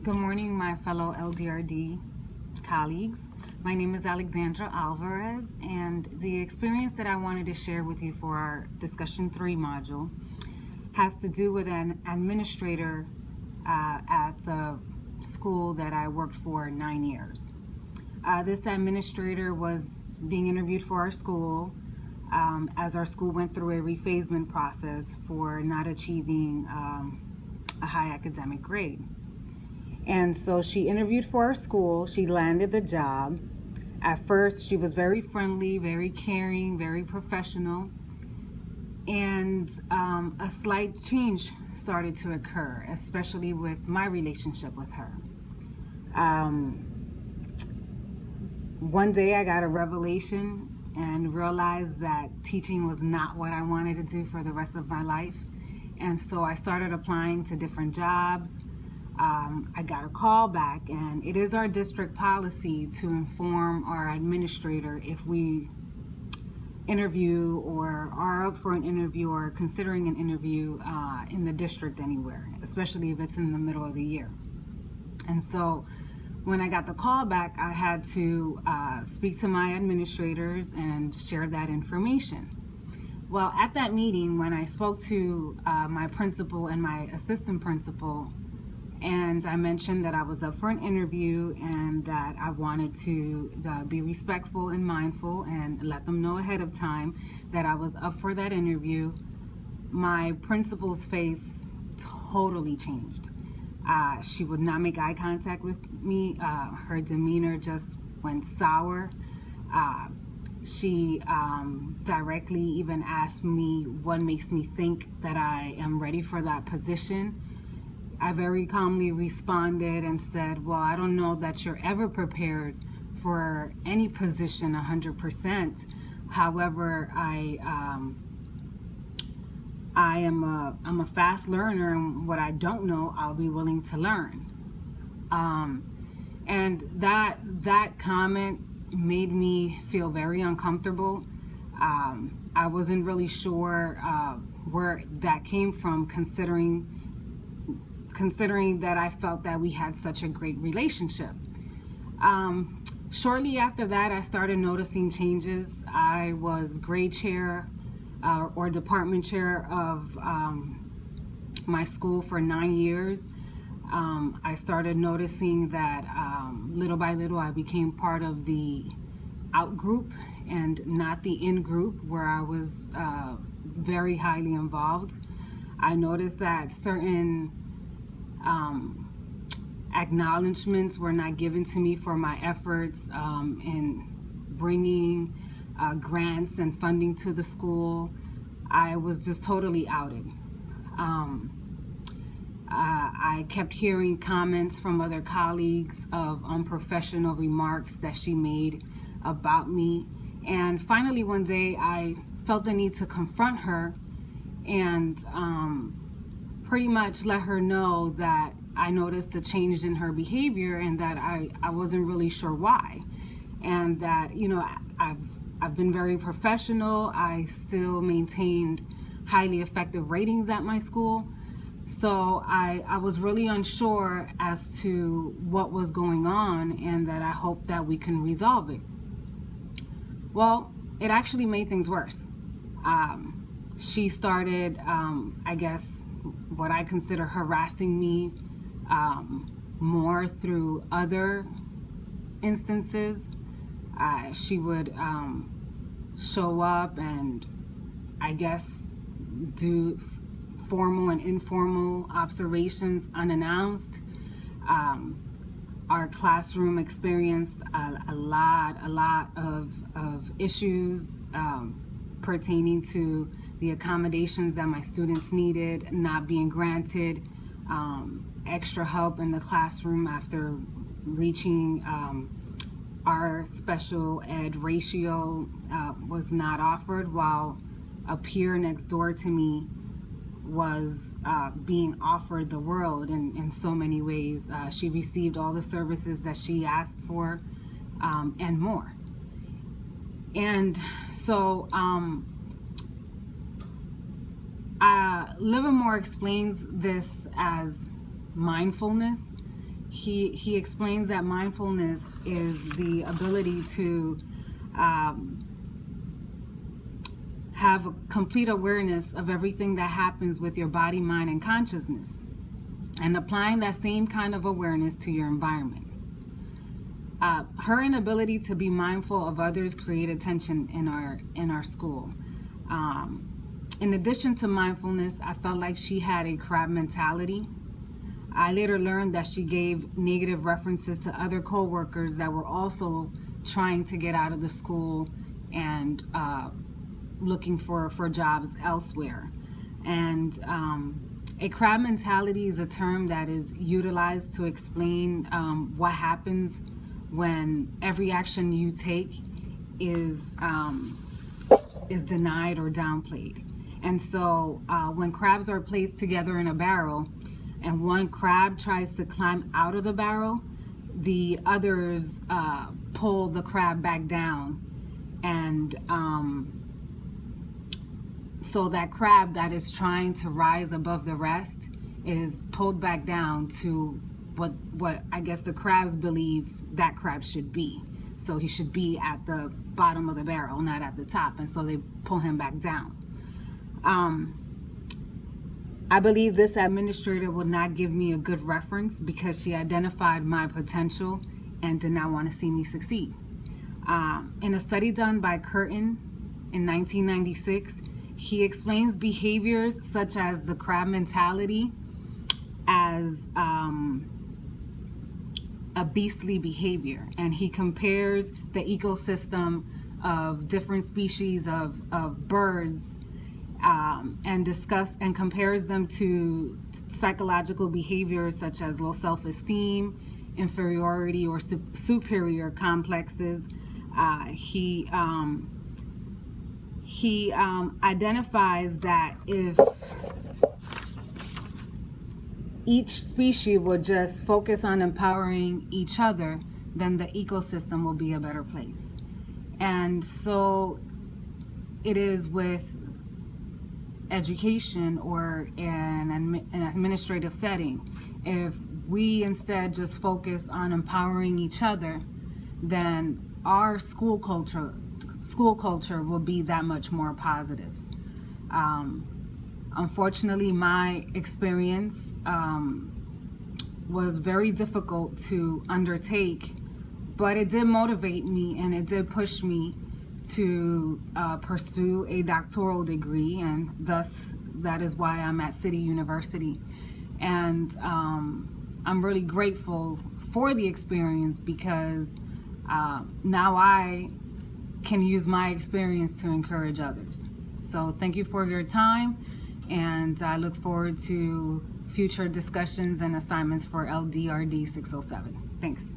Good morning, my fellow Ldrd colleagues. My name is Alexandra Alvarez, and the experience that I wanted to share with you for our Discussion 3 module has to do with an administrator at the school that I worked for 9 years. This administrator was being interviewed for our school as our school went through a refacement process for not achieving a high academic grade. And so she interviewed for our school. She landed the job. At first, she was very friendly, very caring, very professional. And a slight change started to occur, especially with my relationship with her. One day I got a revelation and realized that teaching was not what I wanted to do for the rest of my life. And so I started applying to different jobs. I got a call back, and it is our district policy to inform our administrator if we interview or are up for an interview or considering an interview in the district anywhere, especially if it's in the middle of the year. And so when I got the call back, I had to speak to my administrators and share that information. Well, at that meeting, when I spoke to my principal and my assistant principal, and I mentioned that I was up for an interview and that I wanted to be respectful and mindful and let them know ahead of time that I was up for that interview, my principal's face totally changed. She would not make eye contact with me. Her demeanor just went sour. She directly even asked me what makes me think that I am ready for that position. I very calmly responded and said, well, I don't know that you're ever prepared for any position 100%. However, I'm a fast learner, and what I don't know, I'll be willing to learn. And that comment made me feel very uncomfortable. I wasn't really sure where that came from, considering that I felt that we had such a great relationship. Shortly after that, I started noticing changes. I was grade chair or department chair of my school for 9 years. I started noticing that little by little I became part of the out group and not the in group, where I was very highly involved. I noticed that certain acknowledgments were not given to me for my efforts in bringing grants and funding to the school. I was just totally outed. I kept hearing comments from other colleagues of unprofessional remarks that she made about me. And finally, one day, I felt the need to confront her and pretty much let her know that I noticed a change in her behavior and that I wasn't really sure why. And that, I've been very professional. I still maintained highly effective ratings at my school. So I was really unsure as to what was going on, and that I hoped that we can resolve it. Well, it actually made things worse. She started, I guess, what I consider harassing me more through other instances. She would show up and, I guess, do formal and informal observations unannounced. Our classroom experienced a lot of issues pertaining to the accommodations that my students needed not being granted, extra help in the classroom after reaching our special ed ratio was not offered, while a peer next door to me was being offered the world in so many ways. She received all the services that she asked for and more. And so Livermore explains this as mindfulness, he explains that mindfulness is the ability to have a complete awareness of everything that happens with your body, mind, and consciousness, and applying that same kind of awareness to your environment. Her inability to be mindful of others created tension in our school. In addition to mindfulness, I felt like she had a crab mentality. I later learned that she gave negative references to other co-workers that were also trying to get out of the school and looking for jobs elsewhere. And a crab mentality is a term that is utilized to explain what happens when every action you take is denied or downplayed. And so when crabs are placed together in a barrel and one crab tries to climb out of the barrel, the others pull the crab back down, and so that crab that is trying to rise above the rest is pulled back down to what I guess the crabs believe that crab should be. So he should be at the bottom of the barrel, not at the top, and so they pull him back down. I believe this administrator would not give me a good reference because she identified my potential and did not want to see me succeed. In a study done by Curtin in 1996, he explains behaviors such as the crab mentality as a beastly behavior, and he compares the ecosystem of different species of birds and compares them to psychological behaviors such as low self-esteem, inferiority, or superior complexes. He identifies that if each species would just focus on empowering each other, then the ecosystem will be a better place. And so it is with education or an administrative setting. If we instead just focus on empowering each other, then our school culture will be that much more positive. Unfortunately, my experience was very difficult to undertake, but it did motivate me and it did push me to pursue a doctoral degree, and thus that is why I'm at City University. And I'm really grateful for the experience because now I can use my experience to encourage others. So thank you for your time, and I look forward to future discussions and assignments for Ldrd 607. Thanks.